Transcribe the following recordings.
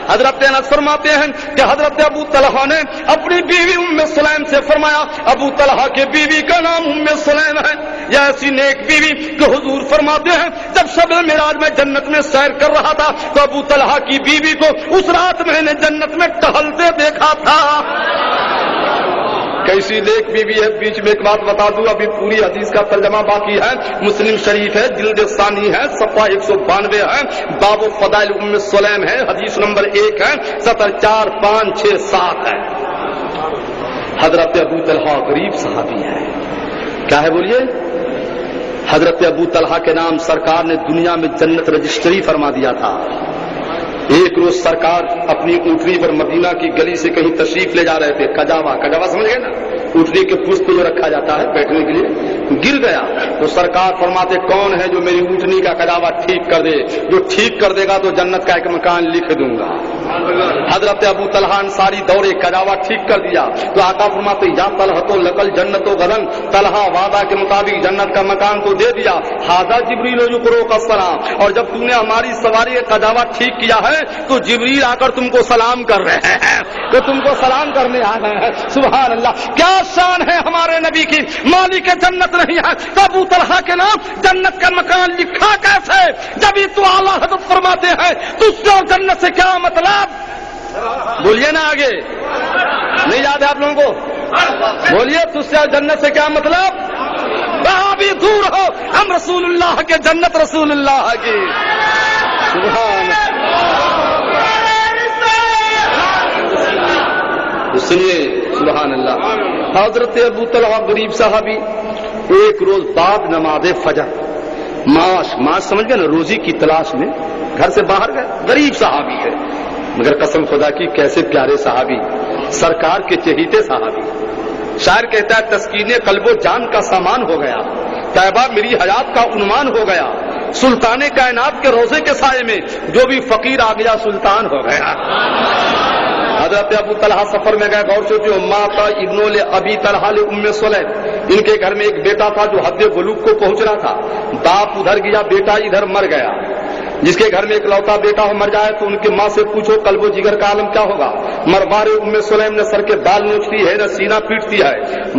حضرت انس فرماتے ہیں کہ حضرت ابو طلحہ نے اپنی بیوی ام سلیم سے فرمایا، ابو طلحہ کے بیوی کا نام ام سلیم ہے، یہ ایسی نیک بیوی کہ حضور فرماتے ہیں جب شب معراج میں جنت میں سیر کر رہا تھا تو ابو طلحہ کی بیوی کو اس رات میں نے جنت میں ٹہلتے دیکھا تھا۔ کیسی نیک بیوی ہے۔ بیچ میں ایک بات بتا دوں، ابھی پوری حدیث کا ترجمہ باقی ہے، مسلم شریف ہے، جلد ثانی ہے، صفحہ 192 ہے، باب فضائل ام سلیم ہے، حدیث نمبر 1 ہے، سطر 4 5 6 7 ہے۔ حضرت ابو طلحہ غریب صحابی ہے، کیا ہے بولیے؟ حضرت ابو طلحہ کے نام سرکار نے دنیا میں جنت رجسٹری فرما دیا تھا۔ ایک روز سرکار اپنی اونٹنی پر مدینہ کی گلی سے کہیں تشریف لے جا رہے تھے، کجاوا سمجھ گئے نا، اونٹنی کے پشت پہ جو رکھا جاتا ہے بیٹھنے کے لیے، گر گیا تو سرکار فرماتے کون ہے جو میری اونٹنی کا کجاوا ٹھیک کر دے؟ جو ٹھیک کر دے گا تو جنت کا ایک مکان لکھ دوں گا۔ حضرت ابو طلحہ انصاری دوڑے، کجاوا ٹھیک کر دیا تو آقا فرماتے یا طلحہ تو لقل جنت و غدن، طلحہ وعدہ کے مطابق جنت کا مکان تو دے دیا، ھذا جبریل یقرؤک السلام، اور جب تم نے ہماری سواری کا کجاوا ٹھیک کیا ہے تو جبریل آ کر تم کو سلام کر رہے ہیں، تو تم کو سلام کرنے آ گئے ہیں۔ سبحان اللہ، کیا شان ہے ہمارے نبی کی، مالک جنت نہیں ہے تو ابو طلحہ کے نام جنت کا مکان لکھا کیسے؟ جب یہ تو اعلیٰ حضرت فرماتے ہیں تو اس کو جنت سے کیا مطلب؟ بولیے نا، آگے نہیں یاد ہے آپ لوگوں کو؟ بولیے، تجھ سے جنت سے کیا مطلب؟ کہاں بھی دور ہو، ہم رسول اللہ کے، جنت رسول اللہ کی۔ سبحان سنیے، سبحان اللہ۔ حضرت ابو طلحہ غریب صحابی ایک روز بعد نماز فجر معاش سمجھ گئے نا، روزی کی تلاش میں گھر سے باہر گئے، غریب صحابی ہے مگر قسم خدا کی کیسے پیارے صحابی، سرکار کے چہیتے صحابی۔ شاعر کہتا ہے تسکین قلب و جان کا سامان ہو گیا، طیبہ میری حیات کا عنوان ہو گیا، سلطان کائنات کے روزے کے سائے میں جو بھی فقیر آ گیا سلطان ہو گیا۔ حضرت ابو طلحہ سفر میں گئے، غور سے جو ماتا ابن ابی طلحہ ام سلیم، ان کے گھر میں ایک بیٹا تھا جو حد بلوغ کو پہنچ رہا تھا، باپ ادھر گیا بیٹا ادھر مر گیا۔ جس کے گھر میں ایک لوتا بیٹا ہو مر جائے تو ان کی ماں سے پوچھو قلب و جگر کا عالم کیا ہوگا۔ مربار ام سلیم نے سر کے بال نوچتی ہے نہ سینہ پیٹتی ہے،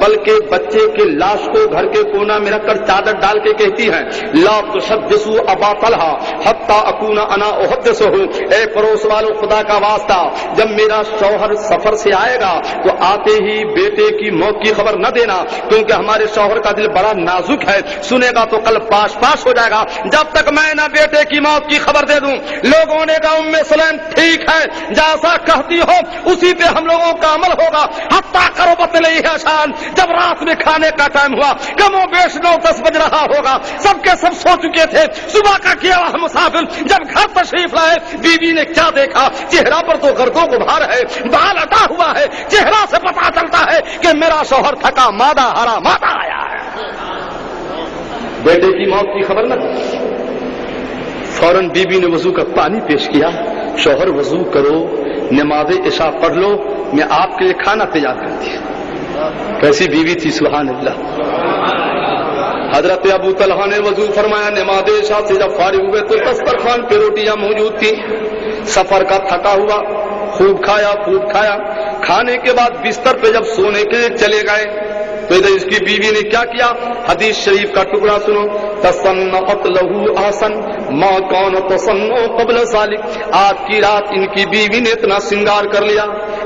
بلکہ بچے کے لاش کو گھر کے کونا میں رکھ کر چادر ڈال کے کہتی ہے لا تحدثوا ابا طلحہ حتی اکون انا احدثہ، اے پڑوس والو خدا کا واسطہ جب میرا شوہر سفر سے آئے گا تو آتے ہی بیٹے کی موت کی خبر نہ دینا، کیونکہ ہمارے شوہر کا دل بڑا نازک ہے، سنے گا تو قلب پاش پاش ہو جائے گا، جب تک میں نہ بیٹے کی موت کی خبر دے دوں۔ لوگوں نے کہا ام سلیم ٹھیک ہے، جیسا کہتی ہو اسی پہ ہم لوگوں کا عمل ہوگا۔ حتیٰ قربت الیہ شان، جب رات میں کھانے کا ٹائم ہوا، کم و بیش 9-10 بج رہا ہوگا، سب کے سب سو چکے تھے، صبح کا کیا ہوا مسافر جب گھر تشریف لائے، بیوی نے کیا دیکھا، چہرہ پر تو گردوں غبار ہے، بال اٹا ہوا ہے، چہرہ سے پتا چلتا ہے کہ میرا شوہر تھکا مادہ ہرا مادہ آیا ہے۔ بیٹے کی موت کی خبر نہ دی، فوراً بیوی نے وضو کا پانی پیش کیا، شوہر وضو کرو، نماز عشاء پڑھ لو، میں آپ کے لیے کھانا تیار کرتی ہوں۔ کیسی بیوی تھی، سبحان اللہ۔ حضرت ابو طلحہ نے وضو فرمایا، نماز عشاء سے جب فارغ ہوئے تو دسترخوان پہ روٹیاں موجود تھیں، سفر کا تھکا ہوا خوب کھایا، کھانے کے بعد بستر پہ جب سونے کے لیے چلے گئے تو ادھر اس کی بیوی نے کیا کیا، حدیث شریف کا ٹکڑا سنو، تصنعت لہو احسن ما کان تصنع قبل ذلک، آج کی رات ان کی بیوی نے اتنا سنگار کر لیا،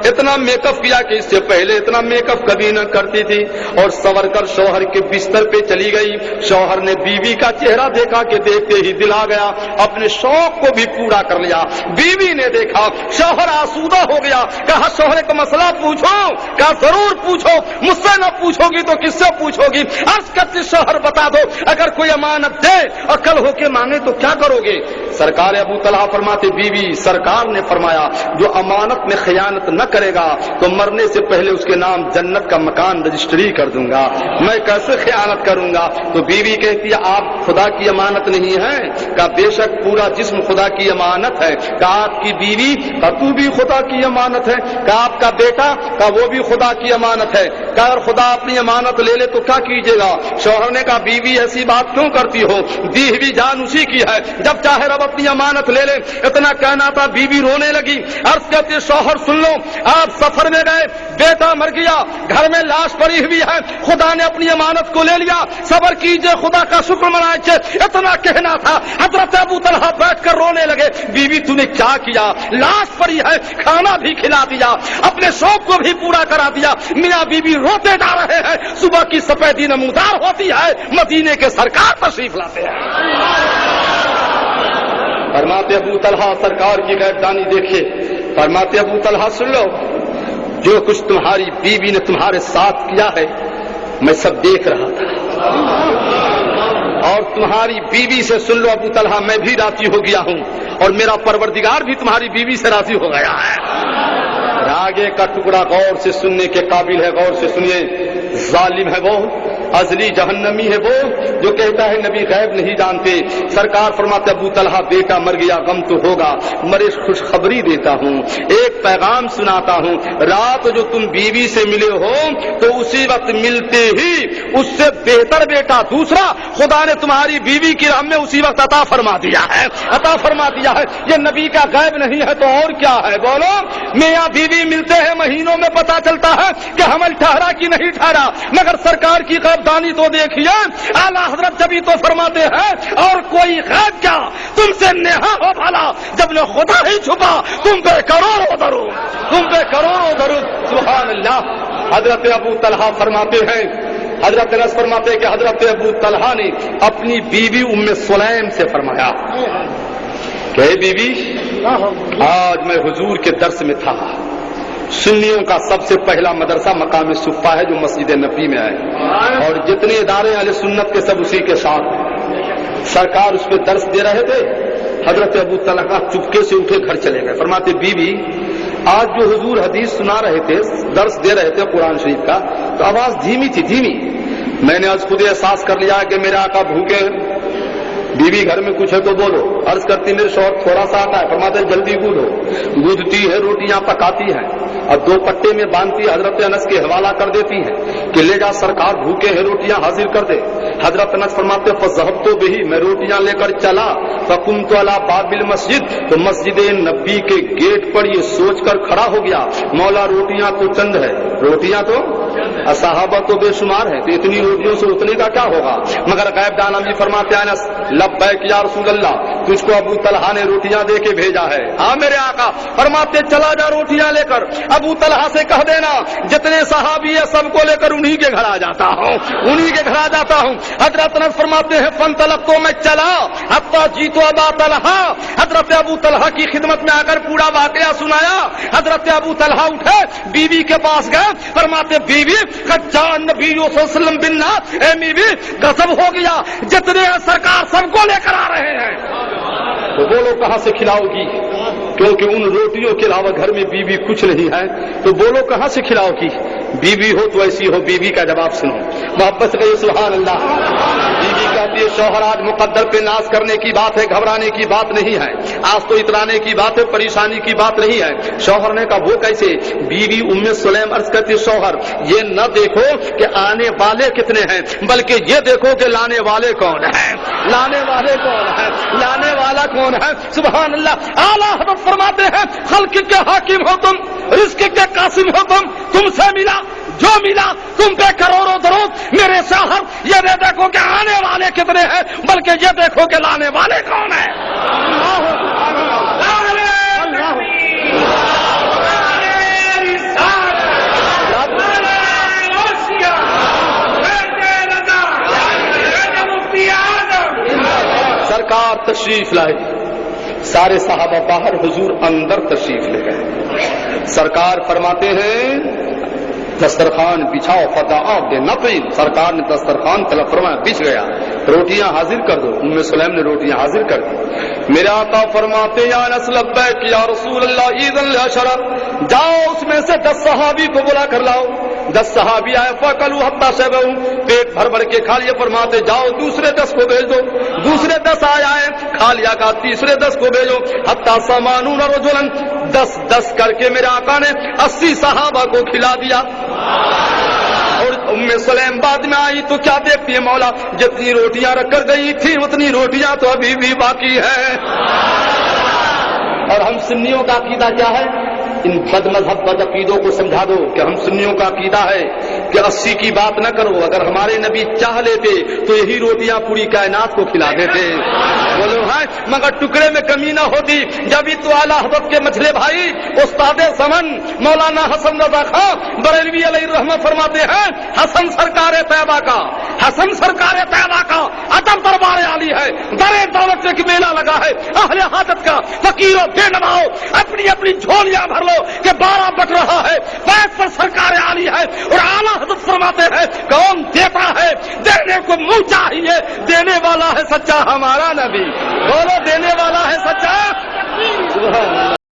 اتنا میک اپ کیا کہ اس سے پہلے اتنا میک اپ کبھی نہ کرتی تھی، اور سور کر شوہر کے بستر پہ چلی گئی۔ شوہر نے بیوی کا چہرہ دیکھا کہ دیکھتے ہی دل آ گیا، اپنے شوق کو بھی پورا کر لیا۔ بیوی نے دیکھا شوہر آسودہ ہو گیا، کہا شوہر کا مسئلہ پوچھو، کہا ضرور پوچھو، مجھ سے نہ پوچھو گی تو کس سے پوچھو گی؟ عرض کرتی شوہر بتا دو، اگر کوئی امانت دے اور کل ہو کے مانگے تو کیا کرو گے؟ سرکار ابو طلحہ فرماتے بیوی سرکار نے فرمایا جو امانت میں خیانت نہ کرے گا تو مرنے سے پہلے اس کے نام جنت کا مکان رجسٹری کر دوں گا، میں کیسے خیانت کروں گا؟ تو بیوی کہتی ہے آپ خدا کی امانت نہیں ہے؟ کہا بے شک پورا جسم خدا کی امانت ہے۔ کہا آپ کی بیوی؟ کہا تو بھی خدا کی امانت ہے۔ کہا آپ کا بیٹا؟ کہا وہ بھی خدا کی امانت ہے۔ کہا اگر خدا اپنی امانت لے لے تو کیا کیجیے گا؟ شوہر نے کہا بیوی ایسی بات کیوں کرتی ہو، دی ہوئی جان اسی کی ہے، جب چاہے رب اپنی امانت لے لے. اتنا کہنا تھا بیوی رونے لگی. عرض کرتی شوہر سن لو, آپ سفر میں گئے, بیٹا مر گیا, گھر میں لاش پڑی ہوئی ہے, خدا نے اپنی امانت کو لے لیا, صبر کیجئے, خدا کا شکر منائیے. اتنا کہنا تھا. حضرت ابو طلحہ بیٹھ کر رونے لگے. بیوی تو نے کیا کیا, لاش پڑی ہے, کھانا بھی کھلا دیا, اپنے شوق کو بھی پورا کرا دیا. میاں بیوی روتے جا رہے ہیں. صبح کی سفیدی نمودار ہوتی ہے, مدینے کے سرکار تشریف لاتے ہیں. فرماتے ابو طلحہ سرکار کی غیبدانی دیکھیے. فرماتے ابو طلحہ سن لو, جو کچھ تمہاری بیوی نے تمہارے ساتھ کیا ہے میں سب دیکھ رہا تھا, اور تمہاری بیوی سے سن لو ابو طلحہ میں بھی راضی ہو گیا ہوں, اور میرا پروردگار بھی تمہاری بیوی سے راضی ہو گیا ہے. آگے کا ٹکڑا غور سے سننے کے قابل ہے, غور سے سنیے. ظالم ہے وہ, ازلی جہنمی ہے وہ جو کہتا ہے نبی غیب نہیں جانتے. سرکار فرماتے ابو طلحہ بیٹا مر گیا, غم تو ہوگا, مگر خوشخبری دیتا ہوں, ایک پیغام سناتا ہوں. رات جو تم بیوی سے ملے ہو تو اسی وقت ملتے ہی اس سے بہتر بیٹا دوسرا خدا نے تمہاری بیوی کی رحم میں اسی وقت عطا فرما دیا ہے, عطا فرما دیا ہے. یہ نبی کا غیب نہیں ہے تو اور کیا ہے بولو. میاں بیوی ملتے ہیں, مہینوں میں پتا چلتا ہے کہ حمل ٹھہرا کہ نہیں ٹھہرا, مگر سرکار کی غیبدانی تو دیکھیے. اعلیٰ حضرت جبھی تو فرماتے ہیں اور کوئی غیب کیا تم سے نہا ہو بھلا, جب نے خدا ہی چھپا تم پہ کروڑوں درود, تم پہ کروڑوں درود. سبحان اللہ. حضرت ابو طلحہ فرماتے ہیں, حضرت انس فرماتے ہیں کہ حضرت ابو طلحہ نے اپنی بیوی ام سلیم سے فرمایا کہ اے بیوی, آج میں حضور کے درس میں تھا. سنیوں کا سب سے پہلا مدرسہ مقام صفا ہے جو مسجد نبی میں ہے, اور جتنے ادارے اہل سنت کے سب اسی کے ساتھ. سرکار اس پہ درس دے رہے تھے. حضرت ابو طلحہ چپکے سے اٹھے گھر چلے گئے. فرماتے بیوی آج جو حضور حدیث سنا رہے تھے, درس دے رہے تھے قرآن شریف کا, تو آواز دھیمی تھی, دھیمی. میں نے آج خود احساس کر لیا کہ میرے آقا بھوکے. بیوی گھر میں کچھ ہے تو بولو. عرض کرتی میرے شوہر تھوڑا سا آتا ہے. فرماتے جلدی گودو. گودتی ہے, روٹیاں پکاتی ہے اور 2 پٹے میں باندھتی ہے. حضرت انس کے حوالہ کر دیتی ہے کہ لے جا سرکار بھوکے ہیں, روٹیاں حاضر کر دے. حضرت انس فرماتے فذهبت به, میں روٹیاں لے کر چلا. فقمت على باب المسجد, تو مسجد نبی کے گیٹ پر یہ سوچ کر کھڑا ہو گیا مولا روٹیاں تو چند ہے, روٹیاں تو صحابہ تو بے شمار ہے, تو اتنی روٹیوں سے اتنے کا کیا ہوگا. مگر غیب دانم جی فرماتے ہیں انس لبیک یا رسول اللہ, تجھ کو ابو طلحہ نے روٹیاں دے کے بھیجا ہے. ہاں میرے آقا. فرماتے چلا جا روٹیاں لے کر, ابو طلحہ سے کہہ دینا جتنے صحابی ہے سب کو لے کر انہی کے گھر آ جاتا ہوں, انہی کے گھر آ جاتا ہوں. حضرت انس فرماتے ہیں فانطلقت, تو میں چلا حتی جیت ابا طلحہ, حضرت ابو طلحہ کی خدمت میں آ کر پورا واقعہ سنایا. حضرت ابو طلحہ اٹھے, بیوی کے پاس گئے. فرماتے بیوی قد جاء النبی صلی اللہ علیہ وسلم بالناس, اے بیوی غضب ہو گیا, جتنے سرکار سب کو لے کر آ رہے ہیں. تو بولو کہاں سے کھلاؤ گی, کیونکہ ان روٹیوں کے علاوہ گھر میں بیوی کچھ نہیں ہے, تو بولو کہاں سے کھلاؤ گی. بیوی ہو تو ایسی ہو, بیوی کا جواب سنو, محبت سے کہیے سبحان اللہ. بیوی کہتی ہے شوہر آج مقدر پہ ناز کرنے کی بات ہے, گھبرانے کی بات نہیں ہے, آج تو اترانے کی بات ہے, پریشانی کی بات نہیں ہے. شوہر نے کہا وہ کیسے. بیوی ام سلیم عرض کرتی شوہر یہ نہ دیکھو کہ آنے والے کتنے ہیں, بلکہ یہ دیکھو کہ لانے والے کون ہیں, لانے والے کون ہیں, لانے والا کون ہے. سبحان اللہ. اعلیٰ حضرت فرماتے ہیں خلق کے حاکم ہو تم, رزق کے قاسم ہو تم سے ملا جو ملا تم پہ کروڑوں درود. میرے شوہر یہ نہ دیکھو کہ آنے والے کتنے ہیں, بلکہ یہ دیکھو کہ لانے والے کون ہیں. سرکار تشریف لائے, سارے صحابہ باہر, حضور اندر تشریف لے گئے. سرکار فرماتے ہیں دسترخوان بچھاؤ, فدعا بنقی, سرکار نے دسترخوان طلب فرمایا, بچھ گیا, روٹیاں حاضر کر دو. ام سلیم نے روٹیاں حاضر کر دی. میرے آقا فرماتے یا انس لبیک یا رسول اللہ اذن لعشرہ, جاؤ اس میں سے 10 صحابی کو بلا کر لاؤ. 10 صحابی آئے, فاکلوا حتی شبعوا, پیٹ بھر بھر کے کھا لیے. فرماتے جاؤ دوسرے 10 کو بھیج دو. دوسرے 10 آئے, کھا لیا, کا تیسرے 10 کو بھیجو. حتی 80 رجلا, 10 کر کے میرے آقا نے 80 صحابہ کو کھلا دیا. اور ام سلیم بعد میں آئی تو کیا دیکھتی ہے مولا؟ جتنی روٹیاں رکھ کر گئی تھی اتنی روٹیاں تو ابھی بھی باقی ہے. اور ہم سنیوں کا عقیدہ کیا ہے؟ ان بد مذہب بد عقیدوں کو سمجھا دو کہ ہم سنیوں کا عقیدہ ہے کہ 80 کی بات نہ کرو، اگر ہمارے نبی چاہ لیتے تو یہی روٹیاں پوری کائنات کو کھلا دیتے. بولو ہاں، مگر ٹکڑے میں کمی نہ ہوتی. جبھی تو اعلیٰ حضرت کے مجھلے بھائی استاد سمن مولانا حسن رضا خان بریلوی علیہ الرحمہ فرماتے ہیں حسن سرکار طیبہ کا، حسن سرکار طیبہ کا ادب دربار عالی ہے، درے دولت سے میلہ لگا ہے، اہل حاجت کا فقیروں بے نواؤ اپنی اپنی جھولیاں بھر لو کہ 12 بٹ رہا ہے، بیت پر سرکار عالی ہے. اور اعلیٰ حضرت فرماتے ہیں کون دیتا ہے؟ دینے کو منہ چاہیے، دینے والا ہے سچا ہمارا نبی. بولو